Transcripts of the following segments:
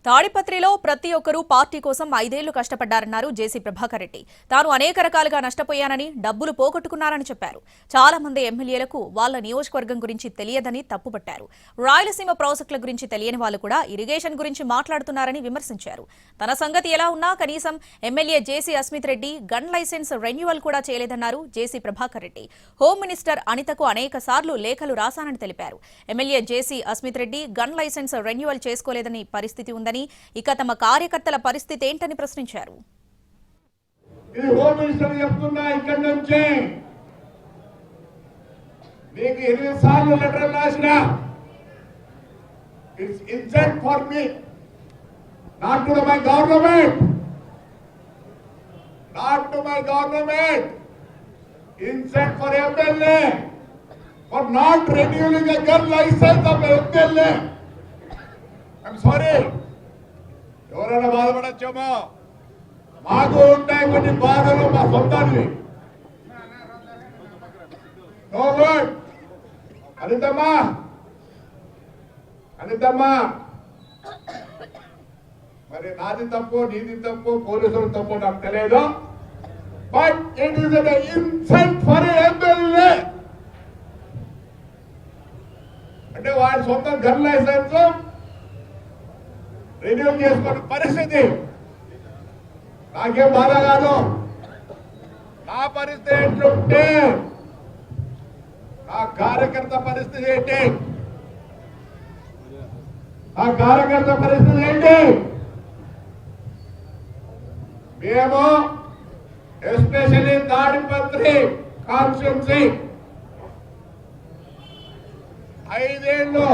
తాడిపత్రిలో ప్రతి ఒక్కరూ పార్టీ కోసం 5 ఏళ్లు కష్టపడ్డారన్నారు జేసీ ప్రభాకర్ రెడ్డి. తాను అనేక రకాలుగా నష్టపోయానని, డబ్బులు పోగొట్టుకున్నారని చెప్పారు. చాలా మంది ఎమ్మెల్యేలకు వాళ్ల నియోజకవర్గం గురించి తెలియదని తప్పుపట్టారు. రాయలసీమ ప్రాజెక్టుల గురించి తెలియని వాళ్లు కూడా ఇరిగేషన్ గురించి మాట్లాడుతున్నారని విమర్శించారు. తన సంగతి ఎలా ఉన్నా కనీసం MLA JC Asmit Reddy gun licence renewal కూడా చేయలేదన్నారు JC Prabhakar Reddy. Home minister అనితకు అనేక సార్లు లేఖలు రాశానని తెలిపారు. MLA JC Asmit Reddy gun licence renewal చేసుకోలేదని పరిస్థితి ఉందని, ఇక తమ కార్యకర్తల పరిస్థితి ఏంటని ప్రశ్నించారు. ఇది హోమ్ మినిస్టర్ చెప్తున్నా, ఇక్కడి నుంచి మీకు 8 సార్లు లెటర్ రాసినా, it's insult for me, not to my government, not to my government, insult for MLA for not renewing a gun licence of MLA. I'm sorry. ఎవరైనా బాధపడచ్చేమో, మాకు ఉంటాయి కొన్ని బాధలు, మా సొంతాన్ని. No good. అనితమ్మా, అనితమ్మా, మరి నాది తప్పు, నీది తప్పు, పోలీసులు తప్పు నాకు తెలియదు. But it is an insult for MLA. అంటే వాడి సొంత గన్ లైసెన్స్ రెన్యూ చేసుకునే పరిస్థితి నాకేం బాధ కాదు. నా పరిస్థితి ఏంటంటే, నా కార్యకర్త పరిస్థితి ఏంటి, నా కార్యకర్త పరిస్థితి ఏంటి? మేము ఎస్పెషల్లీ తాడిపత్రి కాన్స్టిట్యున్సీ 5 ఏళ్ళు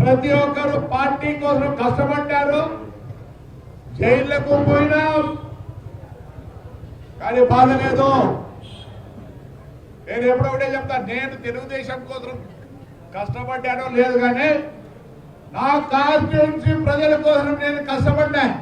ప్రతి ఒక్కరు పార్టీ కోసం కష్టపడ్డారు. జైళ్లకు పోయినా కానీ బాధ లేదు. నేను ఎప్పుడొకటే చెప్తాను, నేను తెలుగుదేశం కోసం కష్టపడ్డానో లేదు, కానీ నా కాన్స్టిట్యున్సీ ప్రజల కోసం నేను కష్టపడ్డాను.